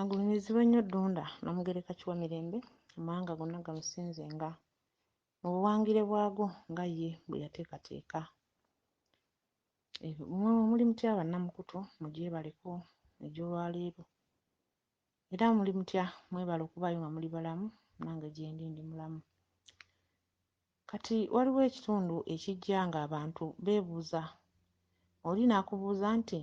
Agulumizibwa nnyo Ddunda n'Omugereka Kiwamirembe amawanga gonna gamusinzenga mu buwangire bwago nga ye bwe yateekateeka. Muli mutya bannamukutu mugyebaleko egy'olwaleero era muli mutya mwebale okubaayo nga muli balamu nange gye ndi mulamu. Kati waliwo ekitundu ekijja ng'abantu beebuuza, oli n'akubuuza nti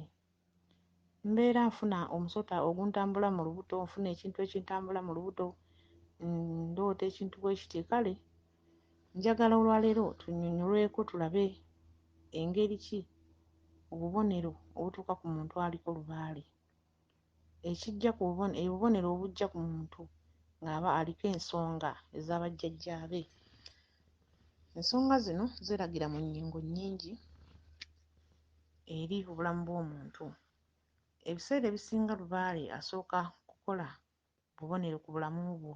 mbeera nfuna omusota oguntambula mu lubuto, nfuna ekintu ekintambula mu lubuto, ndoota ekintu bwe kiti. Kale njagala olwaleero tunnyonnyolweko tulabe engeri ki obubonero obutuuka ku muntu aliko Lubaale, ekijja ku obubonero obujja ku muntu ng'aba aliko ensonga ez'abajjajjaabe. Ensonga zino zeeragira mu nnyingo nnyingi eri obulamu bw'omuntu. Ebiseera ebisinga Lubaale asooka kukola bubonero ku bulamu bwo.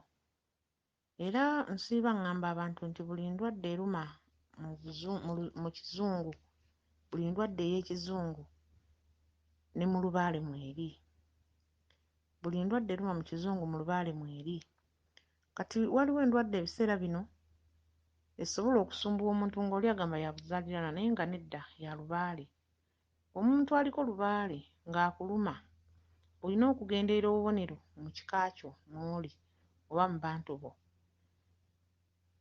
Era nsiiba ngamba abantu nti buli ndwadde eruma mu kizungu, buli ndwadde ey'ekizungu ne mu Lubaale mweri. Buli ndwadde eruma mu kizungu mu Lubaale mweri. Kati waliwo endwadde ebiseera bino esobola okusumbuwa omuntu ng'oli agamba ya buzaaliranwa naye nga nedda ya Lubaale. Omuntu aliko Lubaale ng'akuluma olina okugenderera obubonero mu kika kyo mw'oli oba mu bantu bo,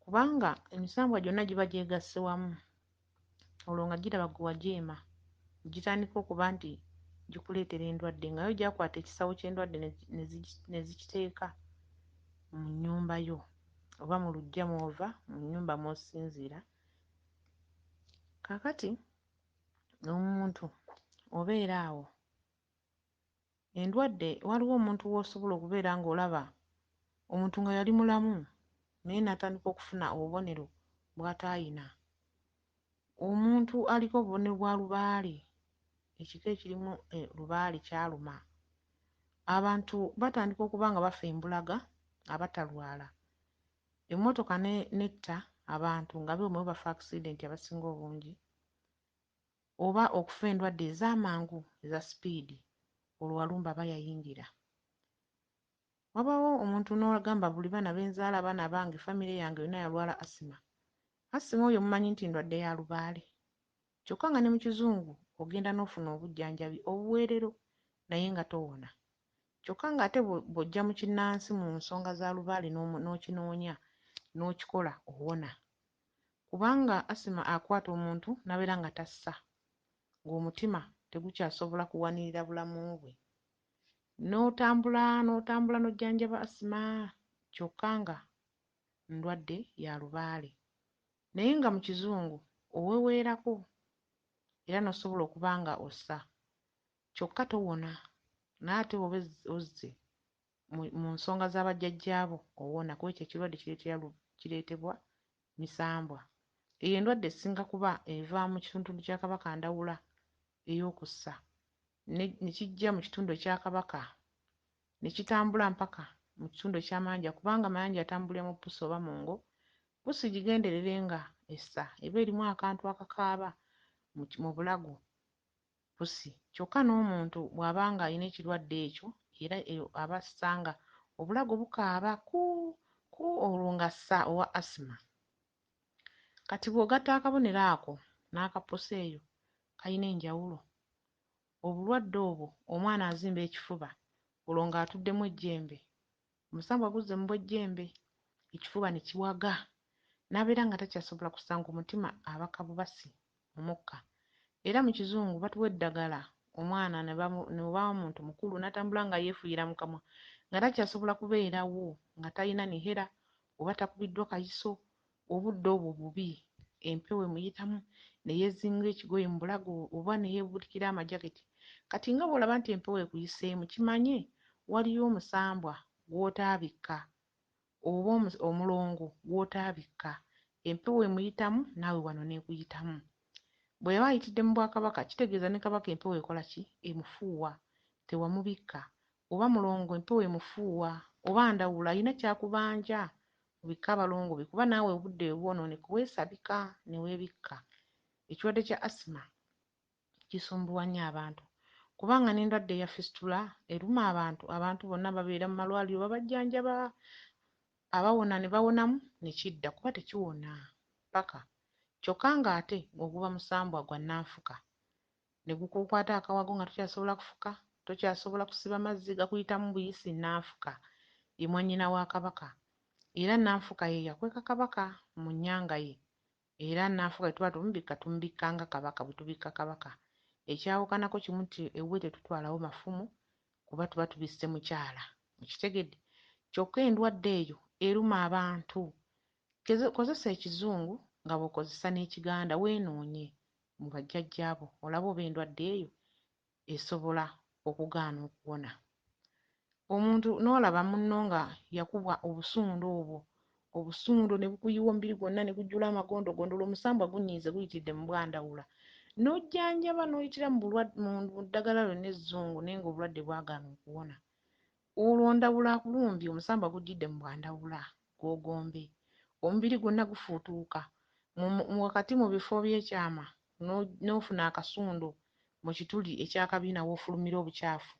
kubanga emisambwa gyonna giba gyegasse wamu, olwo nga giraba gwe wajeema gitandika okuba nti gikuleetera endwadde, nga yo gyakwata ekisawo ky'endwadde ne zikiteeka mu nnyumba yo oba mu luggya mw'ova, mu nnyumba mw'osinziira. Kaakati omuntu obeera awo, endwadde waliwo omuntu w'osobola okubeera ng'olaba omuntu nga yali mulamu naye n'atandika okufuna obubonero bw'ataayina. Omuntu aliko obubonero bwa Lubaale, ekika ekirimu Lubaale kyaluma, abantu batandika okuba nga bafa embulaga abatalwala. Emmotoka netta abantu nga beemwe bafa akisidenti abasinga obungi, oba okufa endwadde ez'amangu eza sipiidi, olwo walumba aba yayingira. Wabaawo omuntu n'agamba buli baana be nzaala abaana bange famire yange yonna yalwala asima. Asima oyo mumanyi nti ndwadde ya Lubaale, kyokka nga ne mu kizungu ogenda n'ofuna obujjanjabi obuweerero naye nga towona. Kyokka ng'ate bw'ojja mu kinnansi mu nsonga za Lubaale n'okinoonya n'okikola owona. Kubanga asima akwata omuntu n'abeera nga tassa, ng'omutima tegukyasobola kuwanirira bulamu bwe. N'otambula n'ojjanjaba asima kyokka nga ndwadde ya Lubaale. Naye nga mu kizungu oweweerako era n'osobola okuba nga ossa, kyokka towona. Naye ate bw'oba ozze mu nsonga z'abajjajjaabo owona, kuba ekyo ekirwadde kireetebwa misambwa. Eyo endwadde esinga kuba eva mu kitundu kya Kabaka Ndawula ey'okussa, ne kijja mu kitundu ekya Kabaka ne kitambula mpaka mu kitundu eky'Amayanja, kubanga Amayanja atambulira mu Pussi oba mu Ngo. Pussi gigenderere nga essa, eba erimu akantu akakaaba mu bulago Pussi. Kyokka n'omuntu bw'aba nga alina ekirwadde ekyo era eyo aba assa nga obulago bukaaba olwo ng'assa owa asima. Kati bw'ogatta akabonero ako n'akapusi eyo kayina enjawulo. Obulwadde obwo omwana azimba ekifuba olwo ng'atuddemu ejjembe, omusambwa guzze mu bw'ejjembe, ekifuba ne kiwaga n'abeera nga takyasobola kusanga omutima abaka bubasi omukka. Era mu kizungu batuwa eddagala omwana ne oba omuntu mukulu n'atambula nga yeefuuyira mu kamwa nga takyasobola kubeerawo nga talina nihera oba takubiddwa kayiso, obudde obwo bubi, empewo emuyitamu ne yeezinga ekigoye mu bulago oba ne yeebuutikira amajaketi. Kati nga bw'olaba nti empewo ekuyiseemu kimanye waliyo omusambwa gw'otaabikka oba omulongo gw'otaabikka. Empewo emuyitamu naawe wano n'ekuyitamu. Bwe yaba ayitidde mu Bwakabaka kitegeeza ne Kabaka empewo ekola ki? Emufuuwa, tewamubikka. Oba mulongo empewo emufuuwa, oba Ndawula alina kyakubanja mubikka abalongo be, kuba naawe obudde bwe bwonooneka weesabika ne weebikka. Ekirwadde kya asima kisumbuwa nnyo abantu. kubanga n'endwadde ya fistula eruma abantu bonna babeera mu malwaliro babajjanjaba, abawona ne bawonamu ne kidda kuba tekiwona paka. Kyokka ng'ate oguba musambwa gwa nnanfuka ne gukukwata akawago nga tokyasobola kufuka, tokyasobola kusiba mazzi gakuyitamu buyisi, nnanfuka ye mwannyina wa Kabaka. Era nnanfuka ye yakweka Kabaka mu nnyanga ye, era nnanfuka tuba tumubikka nga Kabaka bwe tubikka Kabaka. Ekyawukanako kimu nti ewuwe tetutwalawo mafumu kuba tuba tubisse mukyala, mukitegedde. Kyokka endwadde eyo eruma abantu. Kozesa Ekizungu nga bw'okozesa n'Ekiganda weenoonye mu bajjajjaabo olabe oba endwadde eyo esobola okugaana okuwona. Omuntu n'olaba munno nga yakubwa obusundo ne bukuyiwa omubiri gwonna ne gujjula amagondogondo, omusambwa gunyiize guyitidde mu bwandawula, n'ojjanjaba n'oyitira mu ddagala lyonna ezzungu naye ng'obulwadde bwagaana okuwona. Olwo ndawula akulumbye, omusambwa gujjidde mu bwandawula gw'ogombe, omubiri gwonna gufuutuuka. Wakati mu bifo by'ekyama n'ofuna akasundo mu kituli ekyakabiina w'ofulumira obukyafu,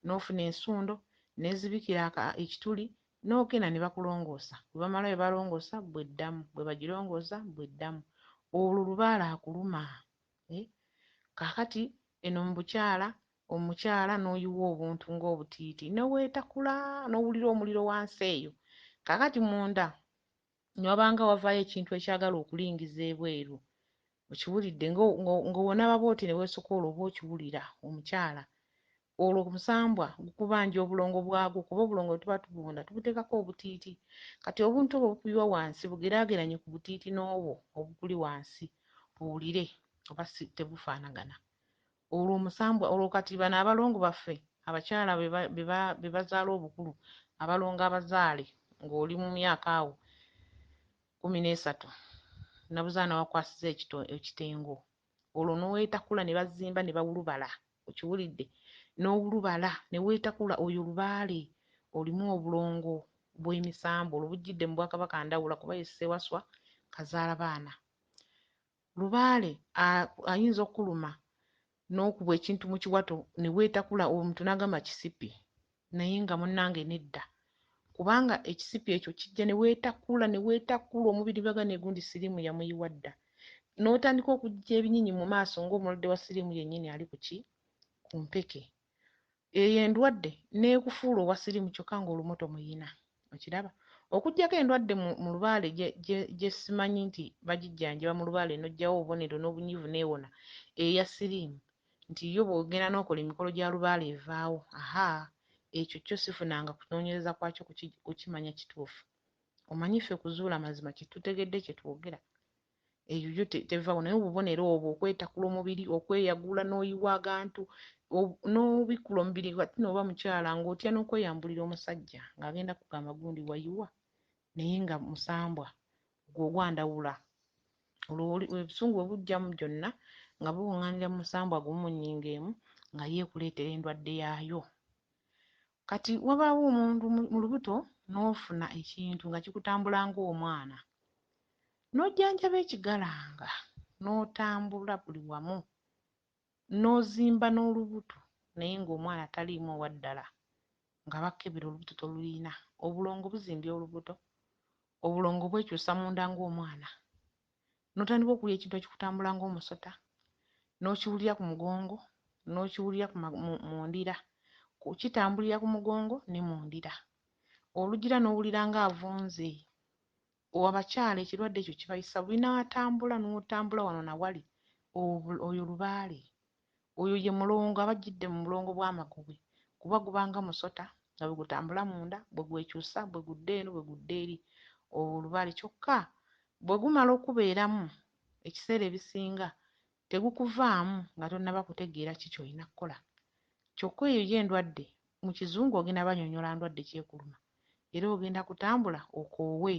n'ofuna ensundo n'ezibikira ekituli, n'ogenda ne bakulongoosa. Bwe bamala bwe balongoosa bw'eddamu, bwe bagirongoosa bw'eddamu. Olwo Lubaale akuluma. Kaakati eno mu bukyala, omukyala n'oyiwa obuntu ng'obutiiti ne weetakula n'owulira omuliro wansi eyo. Kaakati munda ne wabanga wavaayo ekintu ekyagala okulingiza ebweru, okiwulidde ng'owona bw'oti ne weesokoola oba okiwulira omukyala. Olwo omusambwa gukubanja obulongo bwagwo kuba obulongo bwe tuba tubunda tubuteekako obutiiti. Kati obuntu obwo bukuyiwa wansi bugeraageranye ku butiiti n'obwo obukuli wansi buwulire oba tebufaanagana. Olwo omusambwa kati bano abalongo baffe abakyala be bazaala obukulu, abalongo abazaale ng'oli mu myaka awo 13 nabuzaala wakwasiza ekitengo, olwo n'oweetakula ne bazimba ne bawulubala, okiwulidde, n'owulubala ne weetakula, oyo Lubaale olimu obulongo bw'emisambo, olwo bujjidde mu Bwakabaka ndawula kuba ye Ssewaswa kazaala baana. Lubaale ayinza okuluma n'okubwa ekintu mu kiwato ne weetakula, omuntu n'agamba kisipi, naye nga munnange nedda, kubanga ekisipi ekyo kijja ne weetakula omubiri baga negundi siriimu yamuyiwa dda, n'otandika okujja ebinyinyi mu maaso ng'omulwadde wa siriimu yennyini ali ku mpeke. Eyo endwadde n'ekufuula owa siriimu kyokka ng'olumoto muyina, okiraba. Okuggyako endwadde mu Lubaale gye simanyi nti bagijjanjaba mu Lubaale n'oggyawo obubonero n'obunyiivu n'ewona, eya siriimu nti yo bw'ogenda n'okola emikolo gya Lubaale evaawo. Ekyo kyo sifunanga kunoonyereza kwakyo kukimanya kituufu. Omanyi ffe kuzuula mazima kye tutegedde kye twogera, eyo yo tevaawo. Naye obubonero obwo okwetakula omubiri, okweyagula n'oyiwa agantu n'obikkula omubiri, kati n'oba mukyala ng'otya n'okweyambulira omusajja ng'agenda kugamba gundi wayiwa, naye nga musambwa gwe ogwandawula. Olwo obusungu bwe bujjamu gyonna nga bubuŋŋaanira mu musambwa gumu mu nnyingo emu nga yeekuleetera endwadde yaayo. Kati wabaawo omuntu mu lubuto n'ofuna ekintu nga kikutambula ng'omwana, n'ojjanjaba ekigalanga n'otambula buli wamu, n'ozimba n'olubuto naye ng'omwana taliimu owa ddala, nga bakkebera olubuto tolulina. Obulongo buzimbye olubuto, obulongo bwekyusa munda ng'omwana, n'otandika okulya ekintu ekikutambula ng'omusota, n'okiwulira ku mugongo, n'okiwulira mu ndira, kitambulira ku mugongo ne mu ndira, olugira n'owulira ng'avunze. Abakyala ekirwadde ekyo kibayisa bubi, n'atambula n'otambula wano na wali, oyo Lubaale, oyo ye mulongo, aba ajjidde mu bulongo bw'amagobwe kuba gubanga musota nga bwe gutambula munda, bwe gwekyusa, bwe gudda eno bwe gudda eri, olwo Lubaale. Kyokka bwe gumala okubeeramu ekiseera ebisinga tegukuvaamu nga tonnaba kutegeera ki ky'olina kukola. Kyokka eyo ye endwadde, mu Kizungu ogenda banyonyola ndwadde kyekuluma, era ogenda kutambula okoowe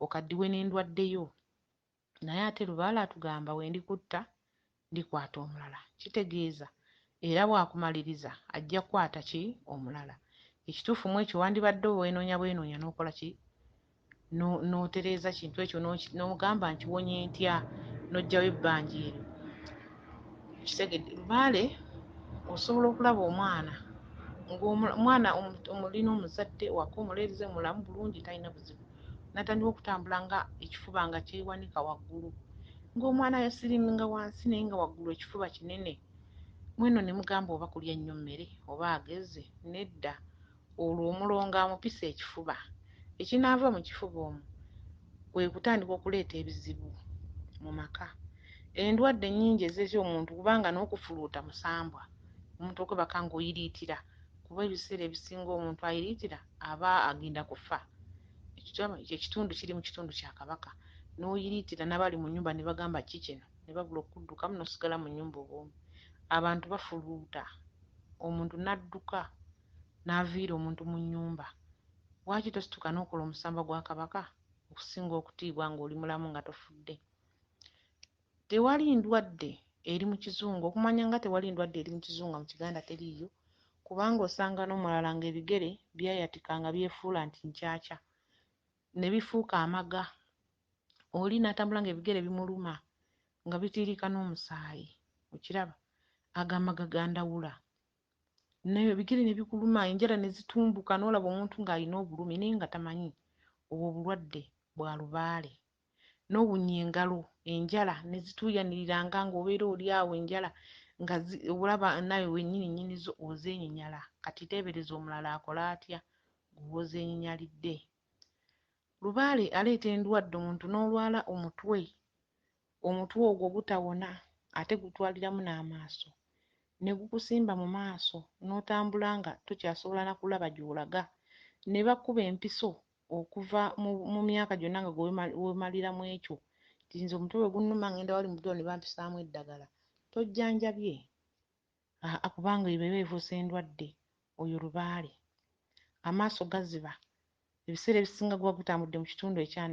okaddiwe n'endwadde yo. Naye ate Lubaale atugamba wendi kutta ndikwata omulala, kitegeeza era bw'akumaliriza ajja kukwata ki omulala. Ekituufu mu ekyo wandibadde bwenoonya n'okola ki, n'otereeza kintu ekyo n'ogamba nkiwonye ntya, n'oggyawo ebbanja eryo. Kitegedde Lubaale osobola okulaba omwana ng'omwana omulina omuzadde waka omuleereze mulamu bulungi talina buzibu, natandika okutambula nga ekifuba nga kyewanika waggulu, ng'omwana yasiriminga wansi naye nga waggulu ekifuba kinene. Mweno ne mugamba oba kulya nnyo mmere oba ageze. Nedda, olwo omulongo amupisa ekifuba. Ekinaava mu kifuba omwo kwe kutandika okuleeta ebizibu mu maka. Endwadde nnyingi ezeetya omuntu kubanga n'okufuluuta musambwa, omuntu okwebaka ng'oyiriitira, kuba ebiseera ebisinga omuntu ayiriitira aba agenda kufa. Ekitundu kiri mu kitundu kya Kabaka, n'oyiriitira n'abali mu nnyumba ne bagamba ki kino, ne babula okuddukamu n'osigala mu nnyumba obwomu. Abantu bafuluuta, omuntu n'adduka n'aviira omuntu mu nnyumba. Lwaki tosituka n'okola omusamba gwa Kabaka okusinga okutiibwa ng'oli mulamu nga tofudde? Tewali ndwadde eri mu kizungu, okumanya nga tewali ndwadde eri mu kizungu mu Kiganda teriiyo, kubanga osanga n'omulala ng'ebigere byayatika nga byefuula nti nkyakya ne bifuuka amaga. Oli n'atambula ng'ebigere bimuluma nga bitiirika n'omusaayi, okiraba? Agamaga gandawula. Naye ebigere ne bikuluma, enjala ne zitumbuka, n'olaba omuntu ng'alina obulumi naye nga tamanyi. Obwo obulwadde bwa Lubaale. N'owunya engalo, enjala ne zituuyaniriranga ng'obeera oli awo enjala nga olaba nawe wennyini nnyinizo ozeenyinyala. Kati teebereza omulala akola atya gw'ozeenyinyalidde. Lubaale aleeta endwadde, omuntu n'olwala omutwe ogwo gutawona ate gutwaliramu n'amaaso, ne gukusimba mu maaso n'otambula nga tokyasobola na kulaba gy'olaga, ne bakkuba empiso okuva mu myaka gyonna nga weemaliramu ekyo. Nze omutwe bwe gunnuma ngenda wali mu ddwaliro ne bampisaamu eddagala. Tojjanjabye, kubanga eba efuuse endwadde. Oyo Lubaale. Amaaso gaziba, ebiseera ebisinga guba gutambudde mu kitundu ekya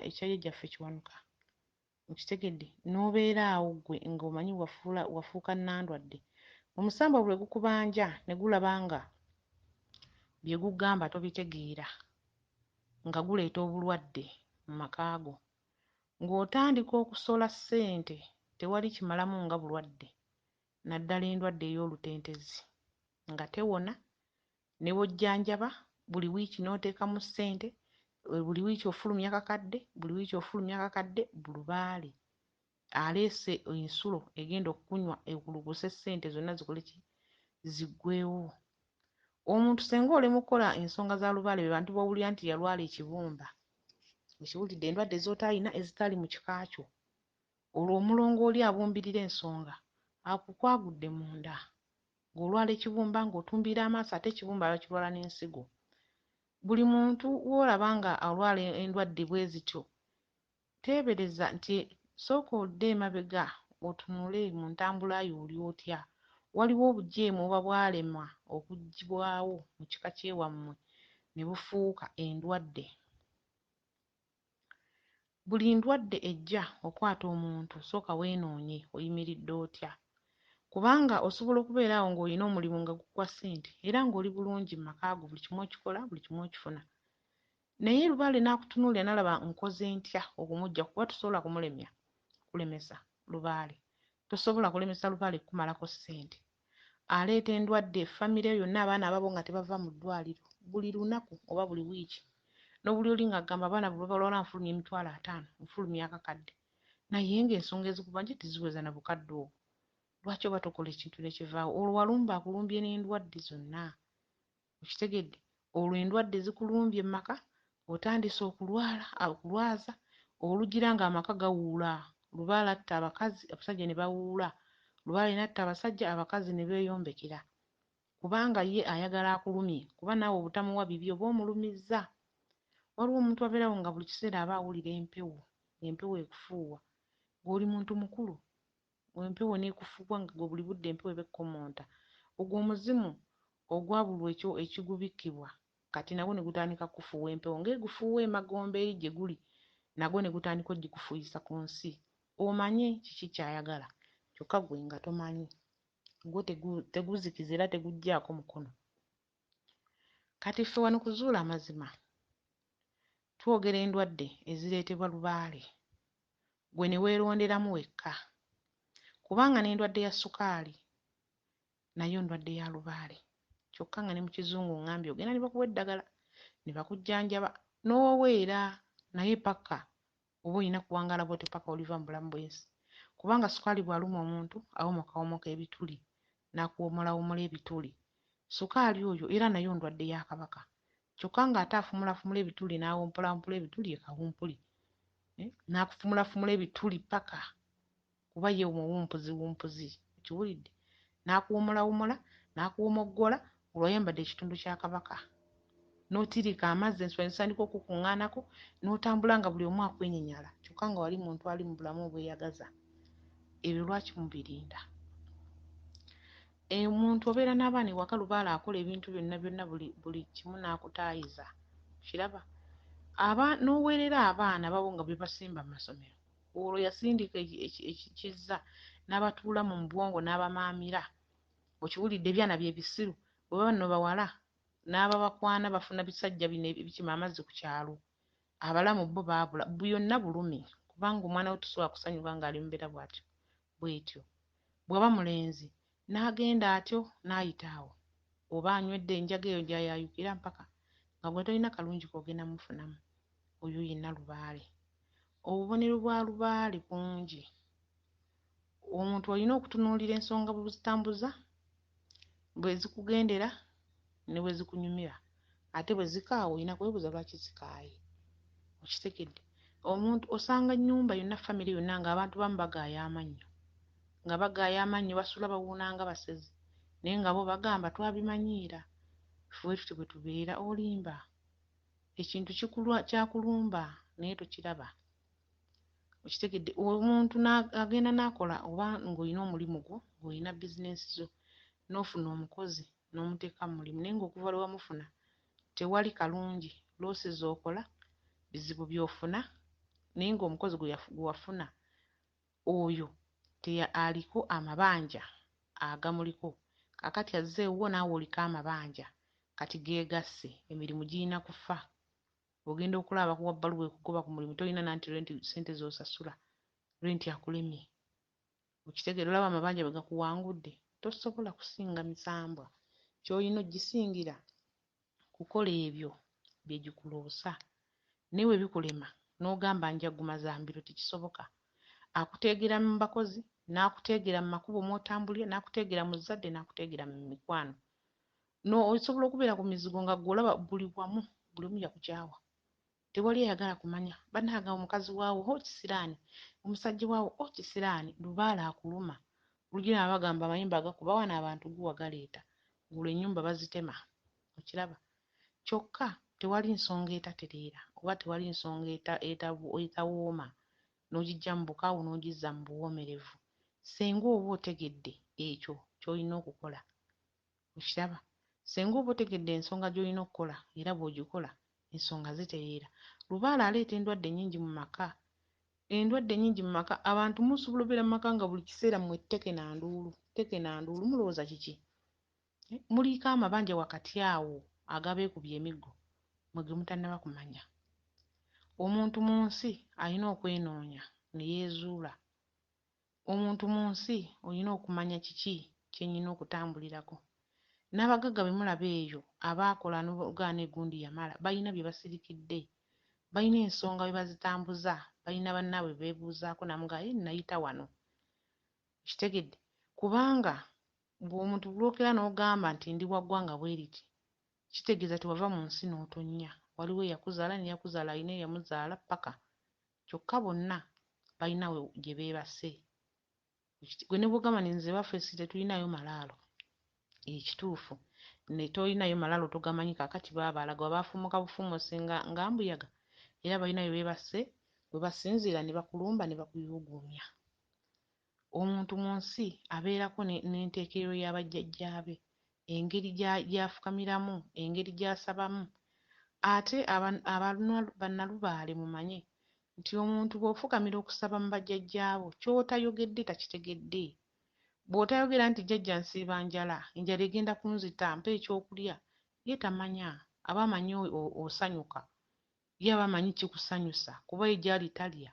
jjajjaffe Kiwanuka. Okitegedde? N'obeera awo ggwe ng'omanyi wafuuka nnandwadde. Omusamba bwe gukubanja ne gulaba nga bye gugamba tobitegeera, nga guleeta obulwadde mu maka go, ng'otandika okusola ssente, tewali kimalamu nga bulwadde, naddala endwadde ey'olutentezi nga tewona. Ne bw'ojjanjaba buli wiiki n'oteekamu ssente, buli wiiki ofulumya kakadde, buli wiiki ofulumya kakadde. Lubaale aleese ensulo egenda okukunywa ekuluguse ssente zonna zikole ki? Ziggwewo. Omuntu senga olema okukola ensonga za Lubaale, be bantu b'owulira nti yalwala ekibumba, ekiwulidde endwadde z'otayina ezitali mu kikaakyo, olwo omulongo oli abumbirira ensonga akukwagudde munda, ng'olwala ekibumba ng'otumbiira amaaso, ate ekibumba bakirwala n'ensigo. Buli muntu w'olaba nga alwala endwadde bwe zityo, teebereza nti sooka odde emabega otunule mu ntambula yo oli otya. Waliwo obujeemu oba bwalemwa okuggibwawo mu kika ky'ewammwe ne bufuuka endwadde. Buli ndwadde ejja okwata omuntu, sooka weenoonye oyimiridde otya, kubanga osobola okubeera awo ng'olina omulimu nga gukuwa ssente era ng'oli bulungi mu maka go, buli kimu okikola, buli kimu okifuna. Naye Lubaale n'akutunuulira n'alaba nkoze ntya okumugya, kuba tosobola kulemesa Lubaale. Tosobola kulemesa Lubaale kukumalako ssente. Aleeta endwadde, famire yonna abaana ababo nga tebava mu ddwaliro buli lunaku oba buli wiiki. N'obuli oli ng'agamba abaana bwe balwala nfulumya $50, nfulumya akakadde. Naye ng'ensonga ezikuba nti tiziweza na bukadde obwo. Lwaki oba tokola ekintu ne kivaawo? Olwo walumba akulumbye n'endwadde zonna. Okitegedde? Olwo endwadde zikulumbye mu maka, otandise okulwaza, olugira ng'amaka gawuula. Lubaale atta abakazi, abasajja ne bawuula. Lubaale n'atta abasajja, abakazi ne beeyombekera. Kubanga ye ayagala akulumye, kuba naawe obutamuwa bibi oba omulumizza. Waliwo omuntu abeerawo nga buli kiseera aba awulira empewo ekufuuwa, ng'oli muntu mukulu, empewo n'ekufuuwa nga gwe buli budde empewo ebekkomonta. Ogwo omuzimu ogwa buli ekigubikkibwa, kati nagwo ne gutandika kufuuwa empewo ng'egufuuwa emagombe eri gye guli, nagwo ne gutandika ogikufuuyisa ku nsi. Omanye kiki ky'ayagala, kyokka gwe nga tomanyi. Gwo teguzikiza era teguggyako mukono. Kati ffe wano kuzuula amazima, twogera endwadde ezireetebwa Lubaale, gwe ne weeronderamu wekka, kubanga n'endwadde ya sukaali nayo ndwadde ya Lubaale. Kyokka nga ne mu kizungu ngambye ogenda ne bakuwa eddagala ne bakujjanjaba n'oweera naye paka oba olina kuwangaala bw'otyo paka oliva mu bulamu bw'ensi. Kubanga sukaali bw'aluma omuntu awoma kawomoka ebituli n'akuwomulawomula ebituli. Sukaali oyo era nayo ndwadde ya Kabaka. Kyokka ng'ate afumulafumula ebituli n'awompolawompula ebituli ye Kawumpuli. N'akufumulafumula ebituli paka kuba ye omuwumpuziwumpuzi. Okiwulidde? N'akuwomulawomula n'akuwomoggola olw'ayambadde ekitundu kya Kabaka. N'otirika amazzi enswa ne zitandika okukuŋŋaanako n'otambula nga buli omu akwenyenyala kyokka nga wali muntu ali mu bulamu obweyagaza. Ebyo lwaki mubirinda? Omuntu obeera n'abaana ewaka Lubaale akola ebintu byonna byonna buli kimu n'akutaayiza. Kiraba? N'oweerera abaana babo nga bebasimba mu masomero. Olwo yasindika ekizza n'abatuula mu bwongo n'abamaamira. Okiwulidde? Ebyana bye bisiru bwe baba nno bawala n'ababakwana bafuna bisajja bino ebikima amazzi ku kyalo. Abalamu bo baabula byonna bulumi kubanga omwana we tosobola kusanyuka ng'ali mu mbeera bw'etyo. Bw'aba mulenzi n'agenda atyo n'ayita awo oba anywedde enjaga eyo gy'ayayukira mpaka nga bwe tolina kalungi k'ogenda mufunamu. Oyo yenna Lubaale. Obubonero bwa Lubaale bungi. Omuntu olina okutunuulira ensonga bwe zitambuza, bwe zikugendera ne bwe zikunyumira. Ate bwe zikaawa olina kwebuuza lwaki zikaaye. Okitegedde? Omuntu osanga nnyumba yonna famire yonna ng'abantu bamu bagaaya amannyo. Nga bagaaya amannyo basula bawuuna nga basezi. Naye nga bo bagamba twabimanyiira. Ffe tutyo bwe tubeera olimba. Ekintu kyakulumba naye tokiraba. Okitegedde? Omuntu agenda n'akola oba ng'olina omulimu gwo, ng'olina bizinensi zo, n'ofuna omukozi n'omuteeka mu mulimu naye ng'okuva lwe wamufuna tewali kalungi, loosi z'okola, bizibu by'ofuna naye ng'omukozi gwe wafuna oyo aliko amabanja agamuliko. Kaakati azze ewuwo naawe oliko amabanja kati geegasse, emirimu girina kufa. Ogenda okulaba bakuwa bbaluwa ekugoba ku mulimu tolina nanti ssente z'osasula, renti akulemye. Okitegeera? Olaba amabanja bwe gakuwangudde tosobola kusinga misambwa. Ky'olina ogisingira kukola ebyo bye gikuloosa. Naye bwe bikulema n'ogamba njaguma za mbiro tekisoboka. Akuteegera mu bakozi, n'akuteegera mu makubo mw'otambulira, n'akuteegera mu zadde, n'akuteegera mu mikwano. Osobola okubeera ku mizigo nga ggwe olaba buli wamu, buli omu yakukyawa. Tewali ayagala kumanya. Bannaaga omukazi waawo ho kisiraani, omusajja waawo o kisiraani. Lubaale akuluma. Olugina bagamba amayimba agakuba wano abantu guwa galeeta. Olwo ennyumba bazitema. Okiraba? Kyokka tewali nsonga etatereera oba tewali nsonga etawooma n'ogijja mu bukaawu n'ogizza mu buwoomerevu. Senga oba otegedde ekyo ky'olina okukola. Okiraba? Senga oba otegedde ensonga gy'olina okukola era bw'ogikola ensonga zitereera. Lubaale aleeta endwadde nnyingi mu maka. Endwadde nnyingi mu maka. Abantu musobola obeera mu maka nga buli kiseera mmwe tteke na nduulu. Tteke na nduulu mulowooza kiki? Muliiko amabanja wakati awo agabeekubye emiggo mwe ge mutannaba kumanya. Omuntu mu nsi alina okwenoonya ne yeezuula. Omuntu mu nsi olina okumanya kiki kye nnyina okutambulirako. N'abagagga be mulaba eyo abaakola n'ogaana egundi yamala balina bye basirikidde. Balina ensonga bwe bazitambuza, balina bannaabwe beebuuzaako namugaa ye nayita wano. Kitegedde? Kubanga bw'omuntu bulwokera n'ogamba nti ndi wa ggwanga bwe riti kitegeeza tewava mu nsi n'otonnya. Waliwo eyakuzaala neyakuzaala alina eyamuzaala paka. Kyokka bonna balina gye beebase. Gwe ne bw'ogamba nti nze baffe si tetulinayo malaalo. Ekituufu ne tolinayo malaalo togamanyi kaakati baabalaga baafumuka bufumusi nga mbuyaga era balina bye beebase bwe basinziira ne bakulumba ne bakuyuuguumya. Omuntu mu nsi abeerako n'enteekerero y'abajjajjaabe, engeri gy'afukamiramu, engeri gy'asabamu. Ate bannalubaale mumanye nti omuntu bw'ofukamira okusaba mu bajjajjaabo ky'otayogedde takitegedde. Bw'otayogera nti jjajja nsiiba njala, enjala egenda kunzita mpa ekyokulya, ye tamanya. Aba amanyi osanyuka, ye aba amanyi kikusanyusa kuba ye gy'ali talya,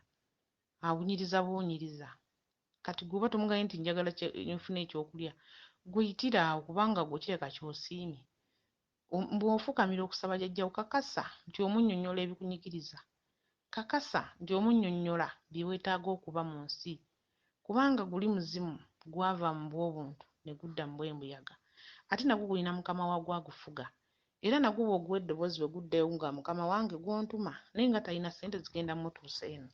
awunyiriza buwunyiriza. Kati gw'oba tomugambye nti njagala nfuna ekyokulya, guyitira awo kubanga gwe kireka ky'osiimye. Bw'ofukamira okusaba jjajjawo kakasa nti omunnyonnyola ebikunyigiriza, kakasa nti omunnyonnyola bye weetaaga okuba mu nsi, kubanga guli muzimu gwava mu bw'obuntu ne gudda mu bw'embuyaga. Ate nagwo gulina mukama waagwo agufuga, era nagwo bw'oguwa eddoboozi bwe guddayo nga mukama wange gw'ontuma naye nga talina ssente zigenda mmutuusa eno.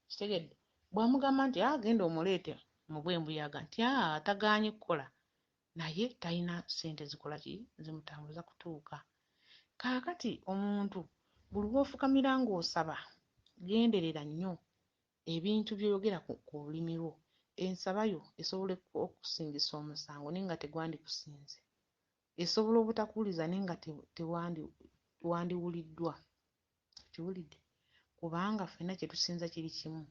Kitegedde? Bw'amugamba nti genda omuleete mu bw'embuyaga nti tagaanye kukola, naye talina ssente zikola ki zimutambuza kutuuka. Kaakati omuntu buli lw'ofukamira ng'osaba, genderera nnyo ebintu by'oyogera ku lulimi lwo. Ensabayo esobola okukusingisa omusango naye nga tegwandikusinze, esobola obutakuwuliza naye nga wandiwuliddwa. Kiwulidde? Kubanga ffenna kye tusinza kiri kimu.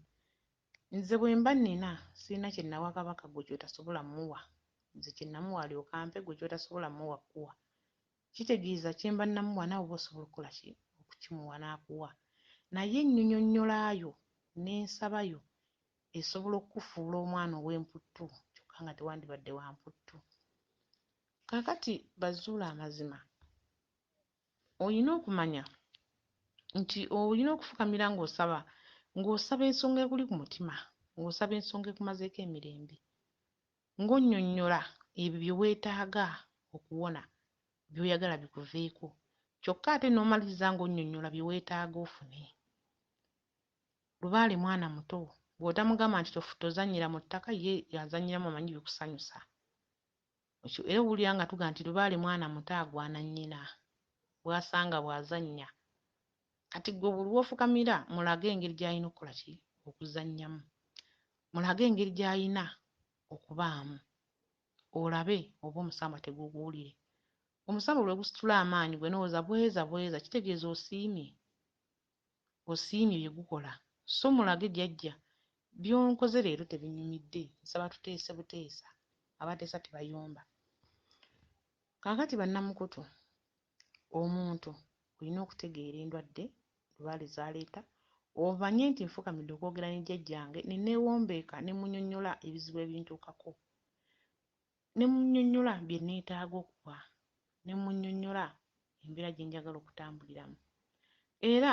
Nze bwe mba nnina sirina kye nawa kabaka gwe ky'otasobola mmuwa, nze kye namuwa alyoka ampe, gwe ky'otasobola mmuwa kuwa. Kitegeeza kye mba namuwa naawe oba osobola okukola ki? Okukimuwa n'akuwa. Naye ennyonnyonnyola yo n'ensabayo esobola okukufuula omwana ow'emputtu kyokka nga tewandibadde wa mputtu. Kaakati bazuula amazima, olina okumanya nti olina okufukamira ng'osaba ensonga ekuli ku mutima, ng'osaba ensonga ekumazeeko emirembe, ng'onnyonnyola ebyo bye weetaaga okuwona, by'oyagala bikuveeko, kyokka ate n'omaliriza ng'onnyonnyola bye weetaaga ofune. Lubaale mwana muto, bw'otamugamba nti tozannyira mu ttaka, ye yazannyiramu amanyi bikusanyusa. Era owulira nga tuga nti Lubaale mwana muto agwana nnyina bw'asanga bw'azannya. Kati gwe buli lw'ofukamira mulage engeri gy'alina okukola ki? Okuzannyamu. Mulage engeri gy'alina okubaamu. Olabe oba omusamba teguguwulire. Omusamba bwe gusitula amaanyi gwe n'owooza bweza, kitegeeza osiimye. Osiimye bye gukola. So mulage jjajja, by'onkoze leero tebinyumidde, nsaba tuteese buteesa. Abateesa tebayomba. Kaakati bannamukutu, omuntu olina okutegeera endwadde Lubaale z'aleeta, omanye nti nfukamidde okwogera ne jjajjange ne neewombeeka ne munnyonnyola ebizibu ebintuukako, ne munnyonnyola bye neetaaga okuba, ne munnyonnyola embeera gye njagala okutambuliramu. Era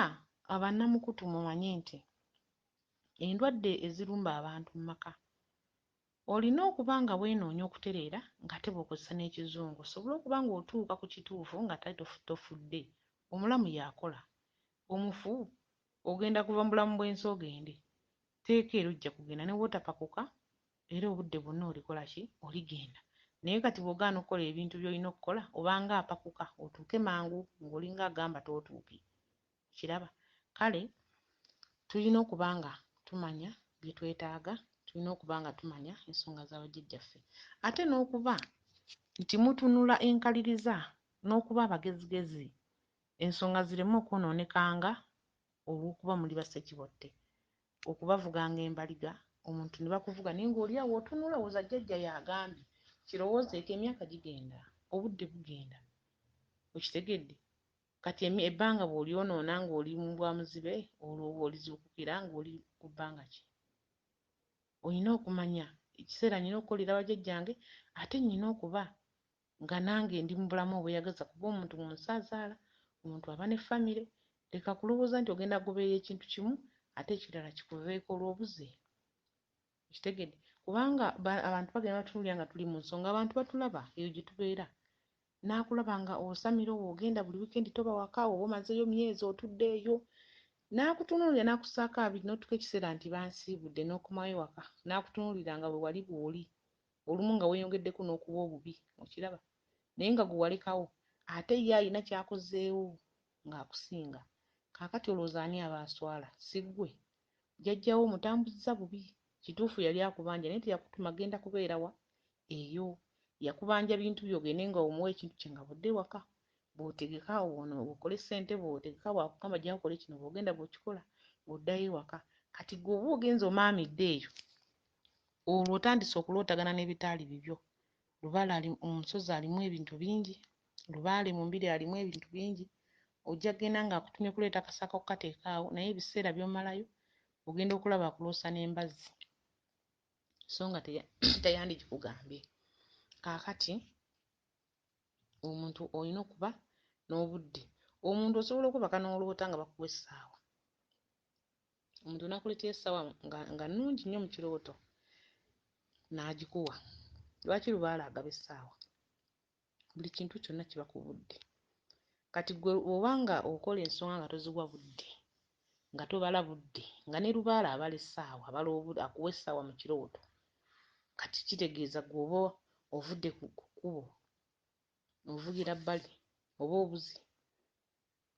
abannamukutu mumanye nti endwadde ezirumba abantu mu maka olina okuba nga weenoonya okutereera ng'ate bw'okozesa n'ekizungu osobole okuba ng'otuuka ku kituufu ng'ate tofudde. Omulamu y'akola, omufu ogenda kuva mu bulamu bw'ensi ogende, teeka era ojja kugenda ne bw'otapakuka era obudde bwonna olikola ki? Oligenda. Naye kati bw'ogaana okukola ebintu by'olina okukola obanga apakuka otuuke mangu ng'olinga agamba tootuuke. Kiraba? Kale tulina okuba nga tumanya bye twetaaga, tulina okuba nga tumanya ensonga za bajjajjaffe, ate n'okuba nti mutunula enkaliriza n'okuba abagezigezi, ensonga zireme okwonoonekanga olw'okuba muli bassekibotte, okubavuganga embaliga, omuntu ne bakuvuga naye ng'oli awo otunula olowooza jjajja y'agambye, kirowoozeeko emyaka gigenda, obudde bugenda. Okitegedde? Kati ebbanga bw'olyonoona ng'oli mu bwamuzibe olwo olizuukukira ng'oli ku bbanga ki? Olina okumanya ekiseera nina okukolera bajjajjange, ate nina okuba nga nange ndi mu bulamu obweyagaza kuba omuntu mu nsi azaala, omuntu aba ne famire. Leka kulowooza nti ogenda kugoberera ekintu kimu ate ekirala kikuveeko olw'obuze. Okitegedde? Kubanga abantu bagenda batunuulira nga tuli mu nsonga, abantu batulaba eyo gye tubeera. N'akulaba nga osamira ogenda buli wiikendi toba waka, oba omazeyo myezi otudde eyo, n'akutunuulira n'akussaako abiri n'otuuka ekiseera nti bansiibudde n'okomayo waka, n'akutunuulira nga bwe wali bw'oli, olumu nga weeyongeddeko n'okuba obubi. Okiraba? Naye nga gwe walekawo, ate ye alina ky'akozeewo ng'akusinga. Kaakati olowooza ani aba aswala? Si ggwe. Jjajjawo mutambuzza bubi. Kituufu yali akubanja naye teyakutuma genda kubeera wa? Eyo. Yakubanja bintu by'ogende nga omuwa ekintu kye nga budde waka. Bw'otegeka ono okole ssente, bw'otegeka bw'akugamba jja okole kino, bw'ogenda bw'okikola bw'oddayo ewaka. Kati ggwe oba ogenze omaamidde eyo, olwo otandise okulootagana n'ebitaali bibyo. Lubaale omusozi alimu ebintu bingi, Lubaale mu mbiri alimu ebintu bingi. Ojja kgenda ng'akutumye kuleeta kasaka okukateeka awo, naye ebiseera by'omalayo ogenda okulaba akuloosa n'embazzi, so nga teyandikikugambye. Kaakati omuntu olina okuba n'obudde. Omuntu osobola okubaka n'oloota nga bakuwa essaawa. Omuntu nakuleetera essaawa nga nnungi nnyo mu kirooto n'agikuwa. Lwaki Lubaale agaba essaawa? Buli kintu kyonna kiba ku budde. Kati gwe obanga okola ensonga nga toziwa budde, nga tobala budde, nga ne Lubaale abala essaawa, akuwa essaawa mu kirooto, kati kitegeeza gwe oba ovudde ku kkubo, ovugira bbali oba obuze.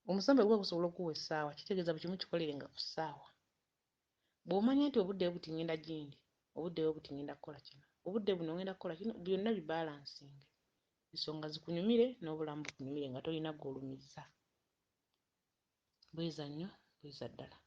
Omusambi gwe gusobola okuwa essaawa, kitegeeza buli kimu kikolerenga ku ssaawa. Bw'omanya nti obudde buti ngenda gindi, obudde buti ngenda kukola kino, obudde buno ngenda kukola kino, byonna bibalansinge. Ensonga zikunyumire n'obulamu bukunyumire nga tolina gw'olumizza. Bweza nnyo, bweza ddala.